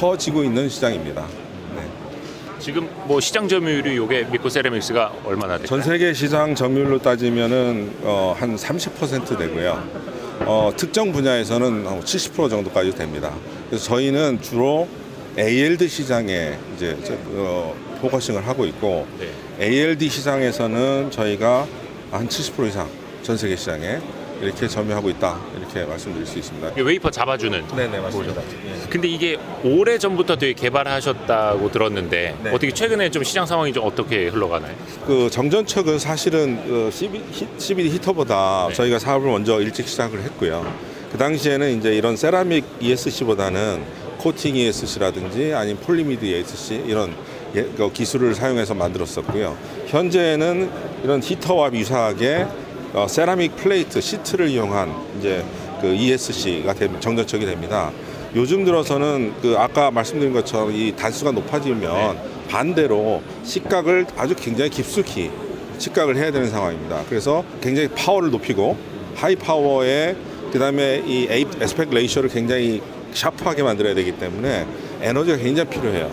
커지고 있는 시장입니다. 네. 지금 뭐 시장 점유율이 요게 미코 세라믹스가 얼마나 될까요? 전 세계 시장 점유율로 따지면은 한 30% 되고요. 특정 분야에서는 70% 정도까지 됩니다. 그래서 저희는 주로 ALD 시장에 이제 포커싱을 하고 있고, 네. ALD 시장에서는 저희가 한 70% 이상 전 세계 시장에 이렇게 점유하고 있다, 이렇게 말씀드릴 수 있습니다. 웨이퍼 잡아주는. 네네, 맞습니다. 근데 이게 오래 전부터 되게 개발하셨다고 들었는데 네. 어떻게 최근에 좀 시장 상황이 좀 어떻게 흘러가나요? 그 정전척은 사실은 CBD 히터보다 네. 저희가 사업을 먼저 일찍 시작을 했고요. 그 당시에는 이제 이런 세라믹 ESC보다는 코팅 ESC라든지 아니면 폴리미드 ESC 이런 기술을 사용해서 만들었었고요. 현재는 이런 히터와 유사하게 세라믹 플레이트 시트를 이용한 이제 그 ESC가 정전척이 됩니다. 요즘 들어서는 그 아까 말씀드린 것처럼 이 단수가 높아지면 반대로 식각을 아주 굉장히 깊숙이 식각을 해야 되는 상황입니다. 그래서 굉장히 파워를 높이고 하이 파워에 그다음에 이 에스펙트 레이셔를 굉장히 샤프하게 만들어야 되기 때문에 에너지가 굉장히 필요해요.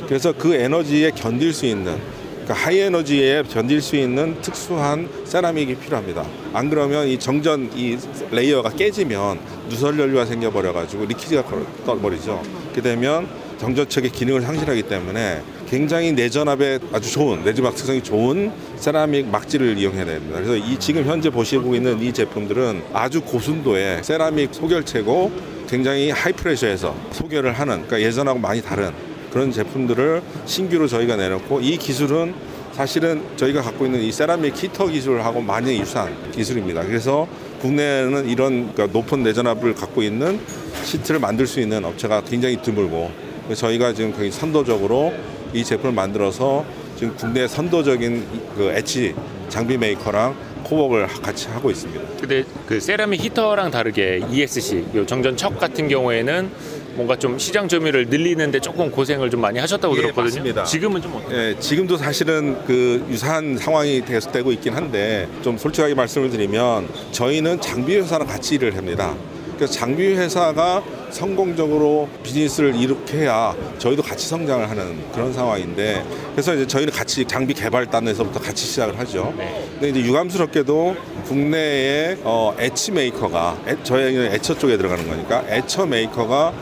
그래서 그 에너지에 견딜 수 있는, 그러니까 하이 에너지에 견딜 수 있는 특수한 세라믹이 필요합니다. 안 그러면 이 정전 이 레이어가 깨지면 누설 연료가 생겨버려가지고 리키지가 떠버리죠. 그렇게 되면 정전척의 기능을 상실하기 때문에 굉장히 내전압에 아주 좋은, 내지막 특성이 좋은 세라믹 막지를 이용해야 됩니다. 그래서 지금 현재 보시고 있는 이 제품들은 아주 고순도의 세라믹 소결체고 굉장히 하이 프레셔에서 소결을 하는, 그러니까 예전하고 많이 다른 그런 제품들을 신규로 저희가 내놓고, 이 기술은 사실은 저희가 갖고 있는 이 세라믹 히터 기술하고 많이 유사한 기술입니다. 그래서 국내에는 이런 그러니까 높은 내전압을 갖고 있는 시트를 만들 수 있는 업체가 굉장히 드물고, 저희가 지금 굉장히 선도적으로 이 제품을 만들어서 지금 국내 선도적인 그 엣지 장비 메이커랑 코웍을 같이 하고 있습니다. 근데 그 세라믹 히터랑 다르게 ESC, 요 정전척 같은 경우에는 뭔가 좀 시장 점유율을 늘리는데 조금 고생을 좀 많이 하셨다고 들었거든요. 맞습니다. 지금은 좀 어때요? 예, 지금도 사실은 그 유사한 상황이 계속되고 있긴 한데, 좀 솔직하게 말씀을 드리면 저희는 장비 회사랑 같이 일을 합니다. 그래서 장비 회사가 성공적으로 비즈니스를 일으켜야 저희도 같이 성장을 하는 그런 상황인데, 그래서 이제 저희는 같이 장비 개발단에서부터 같이 시작을 하죠. 근데 이제 유감스럽게도 국내에 에치 메이커가 저희는 에처 쪽에 들어가는 거니까 에처 메이커가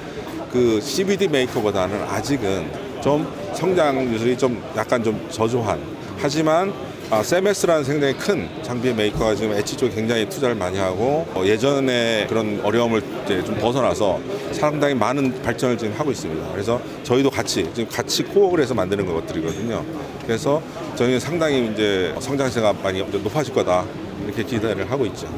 그 CBD 메이커보다는 아직은 좀 성장 유술이 좀 약간 좀 저조한, 하지만 세메스라는 굉장히 큰 장비 메이커가 지금 엣지 쪽에 굉장히 투자를 많이 하고 예전에 그런 어려움을 이제 좀 벗어나서 상당히 많은 발전을 지금 하고 있습니다. 그래서 저희도 지금 같이 코웍을 해서 만드는 것들이거든요. 그래서 저희는 상당히 이제 성장세가 많이 높아질 거다, 이렇게 기대를 하고 있죠.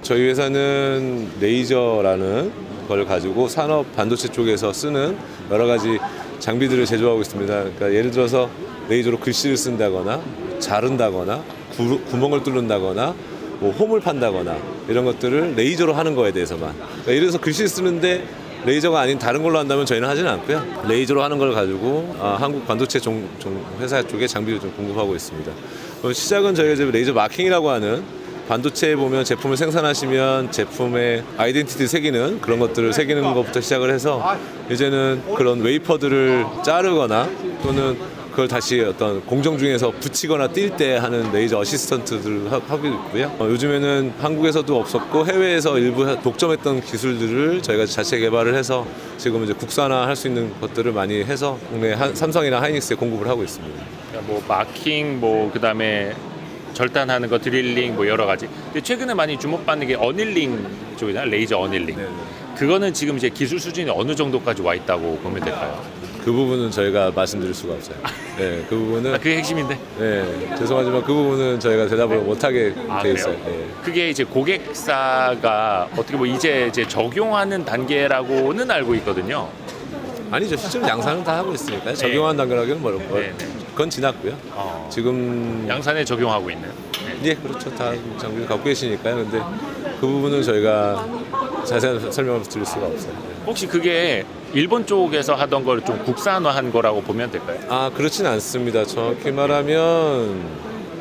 저희 회사는 레이저라는 걸 가지고 산업 반도체 쪽에서 쓰는 여러 가지 장비들을 제조하고 있습니다. 그러니까 예를 들어서 레이저로 글씨를 쓴다거나 자른다거나 구멍을 뚫는다거나 뭐 홈을 판다거나 이런 것들을 레이저로 하는 거에 대해서만, 그러니까 예를 들어서 글씨 쓰는데 레이저가 아닌 다른 걸로 한다면 저희는 하지는 않고요. 레이저로 하는 걸 가지고 한국 반도체 회사 쪽에 장비를 좀 공급하고 있습니다. 시작은 저희가 이제 레이저 마킹이라고 하는, 반도체에 보면 제품을 생산하시면 제품의 아이덴티티를 새기는 그런 것들을 새기는 것부터 시작을 해서 이제는 그런 웨이퍼들을 자르거나 또는 그걸 다시 어떤 공정 중에서 붙이거나 뛸 때 하는 레이저 어시스턴트들을 하고 있고요. 요즘에는 한국에서도 없었고 해외에서 일부 독점했던 기술들을 저희가 자체 개발을 해서 지금 이제 국산화할 수 있는 것들을 많이 해서 국내 삼성이나 하이닉스에 공급을 하고 있습니다. 그러니까 뭐 마킹, 뭐 그다음에 절단하는 거, 드릴링, 뭐 여러 가지. 근데 최근에 많이 주목받는 게 어닐링 쪽이잖아요. 레이저 어닐링. 네네. 그거는 지금 이제 기술 수준이 어느 정도까지 와 있다고 보면 될까요? 그 부분은 저희가 말씀드릴 수가 없어요. 네, 그 부분은 그게 핵심인데. 네, 죄송하지만 그 부분은 저희가 대답을 못하게 돼 있어요. 네. 그게 이제 고객사가 어떻게 뭐 이제 적용하는 단계라고는 알고 있거든요. 아니죠. 실제로 양산은 다 하고 있으니까요. 적용한 단계라기는 뭐라고. 그건 지났고요. 지금 양산에 적용하고 있는. 예, 그렇죠. 다 장비를 갖고 계시니까요. 근데 그 부분은 저희가 자세한 설명을 드릴 수가 없어요. 혹시 그게 일본 쪽에서 하던 걸 좀 국산화한 거라고 보면 될까요? 아, 그렇진 않습니다. 정확히 말하면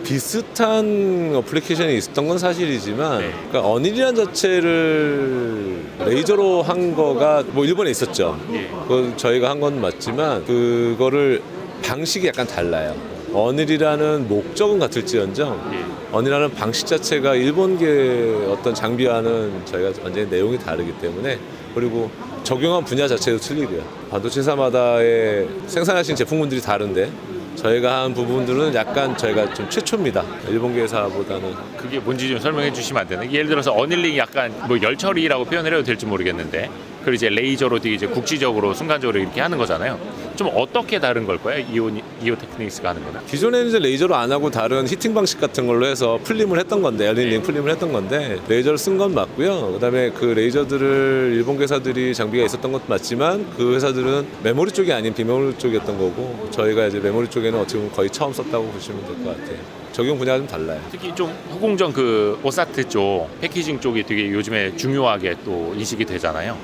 비슷한 어플리케이션이 있었던 건 사실이지만 그러니까 어닐이란 자체를 레이저로 한 거가 뭐 일본에 있었죠. 그건 저희가 한 건 맞지만 그거를 방식이 약간 달라요. 어닐이라는 목적은 같을지언정 어닐이라는 방식 자체가 일본계 어떤 장비와는 저희가 완전히 내용이 다르기 때문에 그리고 적용한 분야 자체도 틀리고요. 반도체 회사마다의 생산하신 제품군들이 다른데 저희가 한 부분들은 약간 저희가 좀 최초입니다. 일본계 회사보다는. 그게 뭔지 좀 설명해 주시면 안 되나요? 예를 들어서 어닐링이 약간 뭐 열처리라고 표현을 해도 될지 모르겠는데 그리고 이제 레이저로 되게 이제 국지적으로 순간적으로 이렇게 하는 거잖아요. 좀 어떻게 다른 걸까요? 이오 테크닉스가 하는 거는? 기존에는 이제 레이저로 안 하고 다른 히팅 방식 같은 걸로 해서 풀림을 했던 건데 어닐링 풀림을 했던 건데 레이저를 쓴 건 맞고요. 그다음에 그 레이저들을 일본 회사들이 장비가 있었던 것도 맞지만 그 회사들은 메모리 쪽이 아닌 비메모리 쪽이었던 거고 저희가 이제 메모리 쪽에는 어떻게 보면 거의 처음 썼다고 보시면 될 것 같아요. 적용 분야가 좀 달라요. 특히 좀 후공정 그 오사트 쪽 패키징 쪽이 되게 요즘에 중요하게 또 인식이 되잖아요.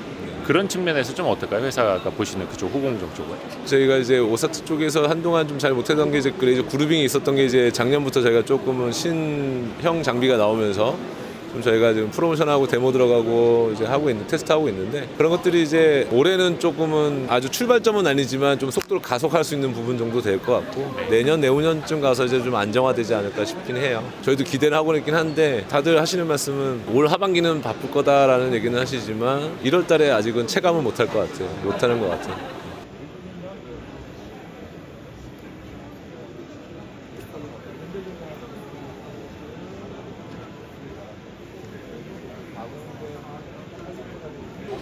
그런 측면에서 좀 어떨까요? 회사가 보시는 그쪽 후공정 쪽은? 저희가 이제 오사트 쪽에서 한동안 좀 잘 못했던 게 이제 레이저 그루빙이 있었던 게 이제 작년부터 저희가 조금은 신형 장비가 나오면서 좀 저희가 지금 프로모션하고 데모 들어가고 이제 하고 있는 테스트하고 있는데 그런 것들이 이제 올해는 조금은 아주 출발점은 아니지만 좀 속도를 가속할 수 있는 부분 정도 될 것 같고 내년 내후년쯤 가서 이제 좀 안정화되지 않을까 싶긴 해요. 저희도 기대를 하고 있긴 한데 다들 하시는 말씀은 올 하반기는 바쁠 거다라는 얘기는 하시지만 1월 달에 아직은 체감은 못할 것 같아요. 못하는 것 같아요.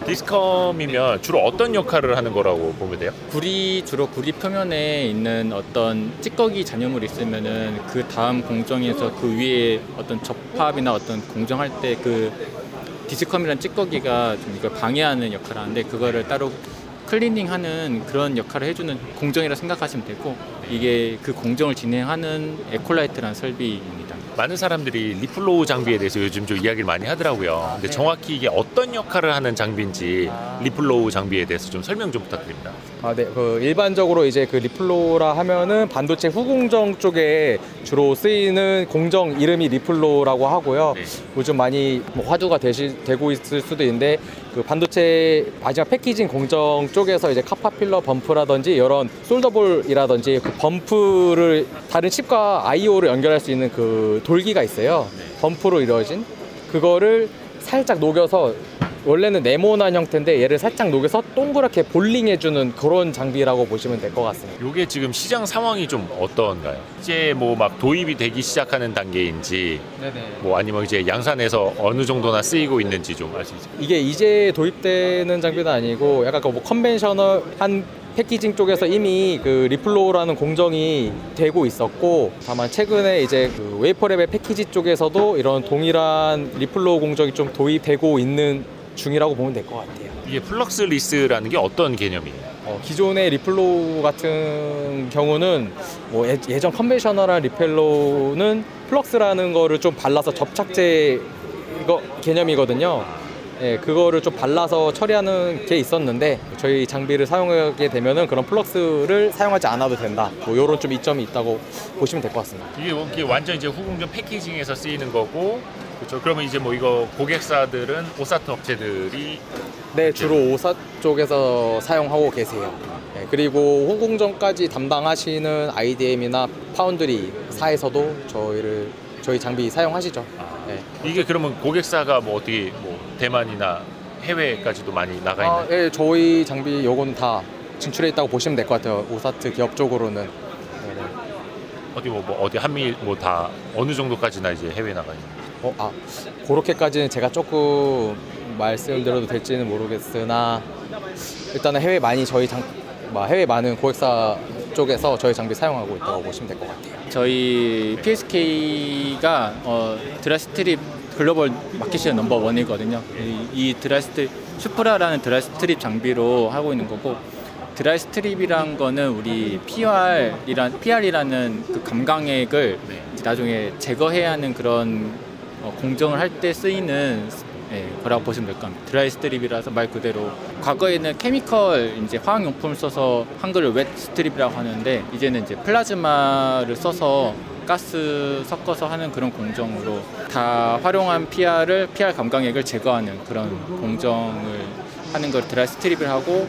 디스컴이면 주로 어떤 역할을 하는 거라고 보면 돼요? 주로 구리 표면에 있는 어떤 찌꺼기 잔여물이 있으면은 그 다음 공정에서 그 위에 어떤 접합이나 어떤 공정할 때 그 디스컴이란 찌꺼기가 좀 이걸 방해하는 역할을 하는데 그거를 따로 클리닝하는 그런 역할을 해주는 공정이라 생각하시면 되고 이게 그 공정을 진행하는 에콜라이트라는 설비입니다. 많은 사람들이 리플로우 장비에 대해서 요즘 좀 이야기를 많이 하더라고요. 근데 정확히 이게 어떤 역할을 하는 장비인지 리플로우 장비에 대해서 좀 설명 좀 부탁드립니다. 네. 그 일반적으로 이제 그 리플로우라 하면은 반도체 후공정 쪽에 주로 쓰이는 공정 이름이 리플로우라고 하고요. 요즘 많이 뭐 화두가 되고 있을 수도 있는데 그 반도체 마지막 패키징 공정 쪽에서 이제 카파필러 범프라든지 이런 솔더볼이라든지 그 범프를 다른 칩과 I/O를 연결할 수 있는 그 돌기가 있어요. 범프로 이루어진 그거를 살짝 녹여서 원래는 네모난 형태인데 얘를 살짝 녹여서 동그랗게 볼링해주는 그런 장비라고 보시면 될 것 같습니다. 이게 지금 시장 상황이 좀 어떤가요? 이제 뭐 막 도입이 되기 시작하는 단계인지, 뭐 아니면 이제 양산에서 어느 정도나 쓰이고 있는지 좀 알 수 있어요? 이게 이제 도입되는 장비는 아니고 약간 뭐 컨벤셔널한 패키징 쪽에서 이미 그 리플로우라는 공정이 되고 있었고 다만 최근에 이제 그 웨이퍼랩의 패키지 쪽에서도 이런 동일한 리플로우 공정이 좀 도입되고 있는 중이라고 보면 될 것 같아요. 이게 플럭스리스라는 게 어떤 개념이에요? 기존의 리플로우 같은 경우는 뭐 예전 컨벤셔널한 리펠로우는 플럭스라는 거를 좀 발라서 접착제 개념이거든요. 예, 그거를 좀 발라서 처리하는 게 있었는데 저희 장비를 사용하게 되면은 그런 플럭스를 사용하지 않아도 된다. 뭐 이런 좀 이점이 있다고 보시면 될 것 같습니다. 이게 완전 이제 후공정 패키징에서 쓰이는 거고, 그렇죠? 그러면 이제 뭐 이거 고객사들은 오사트 업체들이 네, 주로 오사 쪽에서 사용하고 계세요. 네, 그리고 후공정까지 담당하시는 IDM이나 파운드리사에서도 저희 장비 사용하시죠. 네. 이게 그러면 고객사가 뭐 어떻게 뭐 대만이나 해외까지도 많이 나가 있나요? 네, 저희 장비 요거는 다 진출해 있다고 보시면 될 것 같아요. 오사트 기업 쪽으로는. 네네. 어디 한미 뭐 다 어느 정도까지나 이제 해외 나가 있나요? 그렇게까지는 제가 조금 말씀드려도 될지는 모르겠으나 일단은 해외 많은 고객사 쪽에서 저희 장비 사용하고 있다고 보시면 될 것 같아요. 저희 PSK가 드라이스트립 글로벌 마켓시어 넘버 1이거든요. 이 드라이스트립 슈프라라는 드라이스트립 장비로 하고 있는 거고 드라이 스트립이란 거는 우리 PR이라는 그 감광액을 나중에 제거해야 하는 그런 공정을 할 때 쓰이는 거라고 보시면 될 겁니다. 드라이 스트립이라서 말 그대로 과거에는 케미컬 이제 화학용품을 써서 한글을 웻 스트립이라고 하는데 이제는 이제 플라즈마를 써서 가스 섞어서 하는 그런 공정으로 다 활용한 PR 감광액을 제거하는 그런 공정을 하는 걸 드라이 스트립을 하고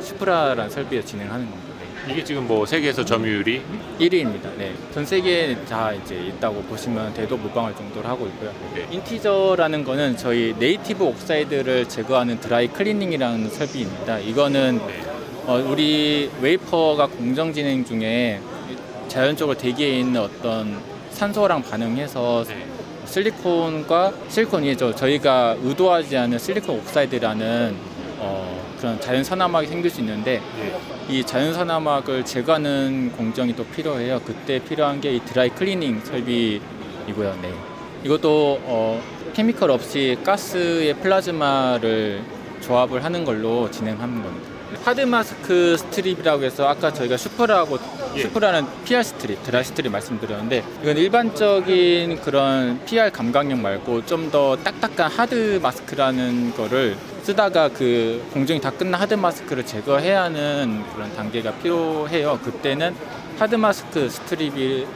슈프라라는 설비에 진행하는 겁니다. 이게 지금 뭐 세계에서 점유율이 1위입니다. 네, 전 세계에 다 이제 있다고 보시면 돼도 무방할 정도로 하고 있고요. 인티저라는 거는 저희 네이티브 옥사이드를 제거하는 드라이 클리닝이라는 설비입니다. 이거는 우리 웨이퍼가 공정 진행 중에 자연적으로 대기에 있는 어떤 산소랑 반응해서 실리콘과 실리콘 위에 저희가 의도하지 않은 실리콘 옥사이드라는 그런 자연산화막이 생길 수 있는데 이 자연산화막을 제거하는 공정이 또 필요해요. 그때 필요한 게 이 드라이 클리닝 설비이고요. 네. 이것도 케미컬 없이 가스의 플라즈마를 조합을 하는 걸로 진행하는 겁니다. 하드 마스크 스트립이라고 해서 아까 저희가 슈프라는 PR 스트립, 드라이 스트립 말씀드렸는데 이건 일반적인 그런 PR 감광력 말고 좀 더 딱딱한 하드 마스크라는 거를 쓰다가 그 공정이 다 끝난 하드 마스크를 제거해야 하는 그런 단계가 필요해요. 그때는 하드 마스크 스트립이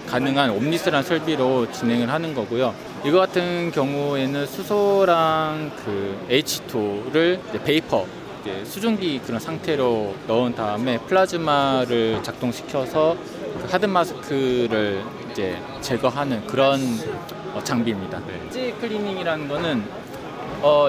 가능한 옴니스라는 설비로 진행을 하는 거고요. 이거 같은 경우에는 수소랑 그 H2를 베이퍼 수증기 그런 상태로 넣은 다음에 플라즈마를 작동시켜서 그 하드 마스크를 이제 제거하는 그런 장비입니다. 엣지 클리닝이라는 거는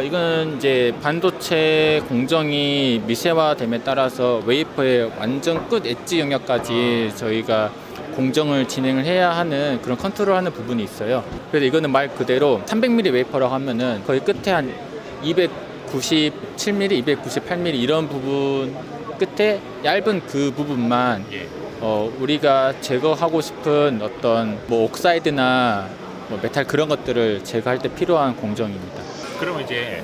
이건 이제 반도체 공정이 미세화됨에 따라서 웨이퍼의 완전 끝 엣지 영역까지 저희가 공정을 진행을 해야 하는 그런 컨트롤하는 부분이 있어요. 그래서 이거는 말 그대로 300mm 웨이퍼라고 하면은 거의 끝에 한 297mm, 298mm 이런 부분 끝에 얇은 그 부분만 우리가 제거하고 싶은 어떤 뭐 옥사이드나 뭐 메탈 그런 것들을 제거할 때 필요한 공정입니다. 그러면 이제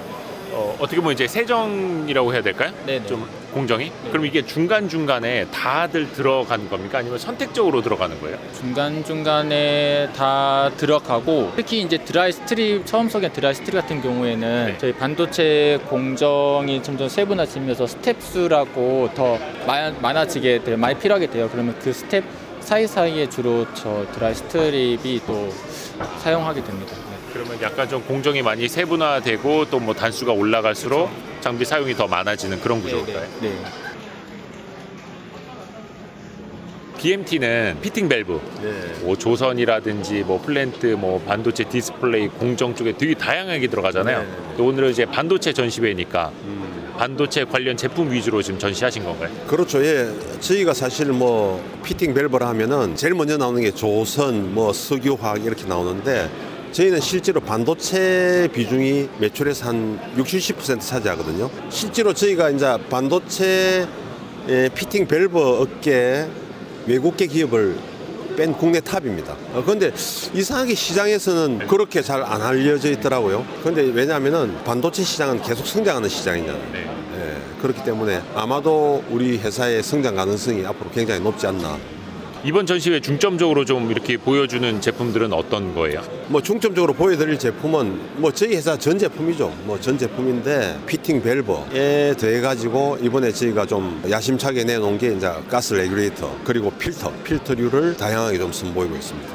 어떻게 보면 이제 세정이라고 해야 될까요? 네네. 좀 공정이? 그럼 이게 중간중간에 다들 들어가는 겁니까? 아니면 선택적으로 들어가는 거예요? 중간중간에 다 들어가고 특히 이제 드라이 스트립, 처음 소개한 드라이 스트립 같은 경우에는 저희 반도체 공정이 점점 세분화지면서 스텝 수라고 더 많아지게 돼요. 많이 필요하게 돼요. 그러면 그 스텝 사이사이에 주로 저 드라이 스트립이 또 사용하게 됩니다. 그러면 약간 좀 공정이 많이 세분화되고 또 뭐 단수가 올라갈수록 장비 사용이 더 많아지는 그런 구조일까요? 네. BMT는 피팅 밸브, 뭐 조선이라든지 뭐 플랜트, 뭐 반도체 디스플레이 공정 쪽에 되게 다양하게 들어가잖아요. 또 오늘은 이제 반도체 전시회니까 반도체 관련 제품 위주로 지금 전시하신 건가요? 그렇죠. 예. 저희가 사실 뭐 피팅 밸브라 하면은 제일 먼저 나오는 게 조선, 뭐 석유화학 이렇게 나오는데 저희는 실제로 반도체 비중이 매출에서 한 60~70% 차지하거든요. 실제로 저희가 이제 반도체 피팅 밸브 업계 외국계 기업을 뺀 국내 탑입니다. 그런데 이상하게 시장에서는 그렇게 잘 안 알려져 있더라고요. 그런데 왜냐하면은 반도체 시장은 계속 성장하는 시장이잖아요. 그렇기 때문에 아마도 우리 회사의 성장 가능성이 앞으로 굉장히 높지 않나. 이번 전시회 중점적으로 좀 이렇게 보여주는 제품들은 어떤 거예요? 뭐 중점적으로 보여드릴 제품은 뭐 저희 회사 전 제품이죠. 뭐 전 제품인데 피팅 밸브에 더해 가지고 이번에 저희가 좀 야심차게 내놓은 게 이제 가스 레귤레이터 그리고 필터류를 다양하게 좀 선보이고 있습니다.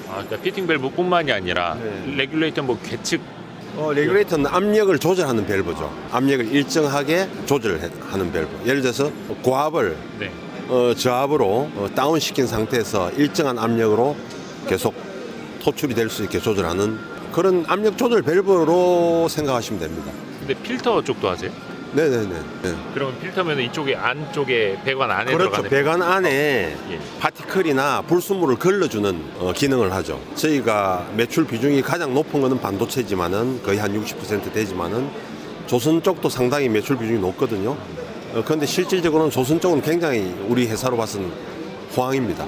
그러니까 피팅 밸브뿐만이 아니라 레귤레이터 뭐 계측 레귤레이터는 압력을 조절하는 밸브죠. 압력을 일정하게 조절하는 밸브. 예를 들어서 고압을 저압으로 다운시킨 상태에서 일정한 압력으로 계속 토출이 될 수 있게 조절하는 그런 압력 조절 밸브로 생각하시면 됩니다. 근데 필터 쪽도 하세요? 네네네. 그러면 필터면 이쪽에 안쪽에 배관 안에 그렇죠. 들어가는 배관 안에 파티클이나 불순물을 걸러주는 기능을 하죠. 저희가 매출 비중이 가장 높은 것은 반도체지만은 거의 한 60% 되지만은 조선 쪽도 상당히 매출 비중이 높거든요. 그런데 실질적으로는 조선 쪽은 굉장히 우리 회사로 봐서는 호황입니다.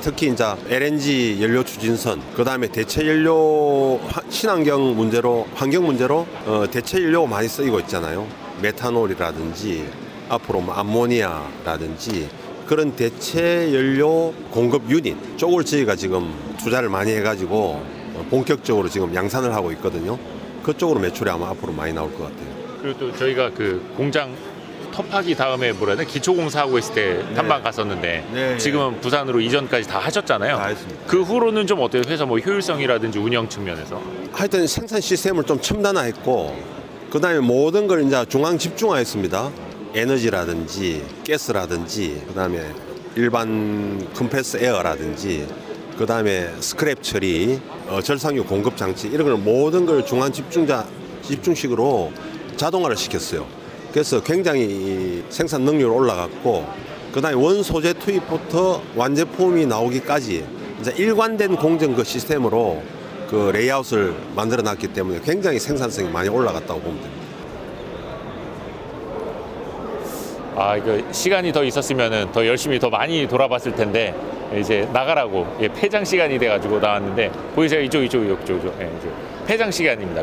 특히 이제 LNG 연료 추진선, 그 다음에 대체 연료 친환경 문제로 환경 문제로 대체 연료가 많이 쓰이고 있잖아요. 메탄올이라든지 앞으로 뭐 암모니아라든지 그런 대체 연료 공급 유닛 쪽을 저희가 지금 투자를 많이 해가지고 본격적으로 지금 양산을 하고 있거든요. 그쪽으로 매출이 아마 앞으로 많이 나올 것 같아요. 그리고 또 저희가 그 공장 톱하기 다음에 뭐라 해야 되나 기초공사 하고 있을 때 탐방 갔었는데 지금은 부산으로 이전까지 다 하셨잖아요. 다 했습니다. 그 후로는 좀 어때요? 회사 뭐 효율성이라든지 운영 측면에서? 하여튼 생산 시스템을 좀 첨단화했고 그다음에 모든 걸 이제 중앙 집중화했습니다. 에너지라든지 가스라든지 그다음에 일반 컴프레스 에어라든지 그다음에 스크랩 처리, 절상유 공급 장치 이런 걸 모든 걸 중앙 집중식으로 자동화를 시켰어요. 그래서 굉장히 생산 능률이 올라갔고 그다음에 원 소재 투입부터 완제품이 나오기까지 이제 일관된 공정 그 시스템으로 그 레이아웃을 만들어 놨기 때문에 굉장히 생산성이 많이 올라갔다고 보면 됩니다. 아, 이거 시간이 더 있었으면은 더 열심히 더 많이 돌아봤을 텐데 이제 나가라고 폐장 시간이 돼가지고 나왔는데 보이세요? 이쪽. 예, 이제 폐장 시간입니다.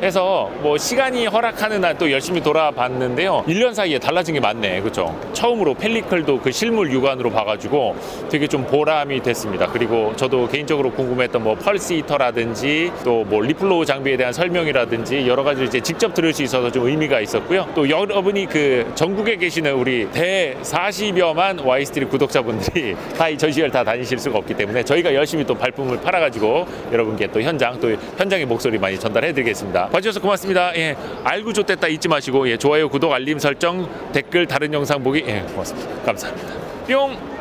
그래서 뭐 시간이 허락하는 한 또 열심히 돌아봤는데요. 1년 사이에 달라진 게 많네, 그렇죠? 처음으로 펠리클도 그 실물 육안으로 봐가지고 되게 좀 보람이 됐습니다. 그리고 저도 개인적으로 궁금했던 뭐 펄스 히터라든지 또 뭐 리플로우 장비에 대한 설명이라든지 여러 가지 이제 직접 들을 수 있어서 좀 의미가 있었고요. 또 여러분이 그 전국에 계시는 우리 대 40여만 와이스트리 구독자분들이 다 이 전시회를 다 다니실 수가 없기 때문에 저희가 열심히 또 발품을 팔아가지고 여러분께 또 현장의 목소리 많이 전달해드리겠습니다. 봐주셔서 고맙습니다. 예, 알고 좋댔다 잊지 마시고 좋아요, 구독, 알림 설정, 댓글, 다른 영상 보기 고맙습니다. 감사합니다. 뿅.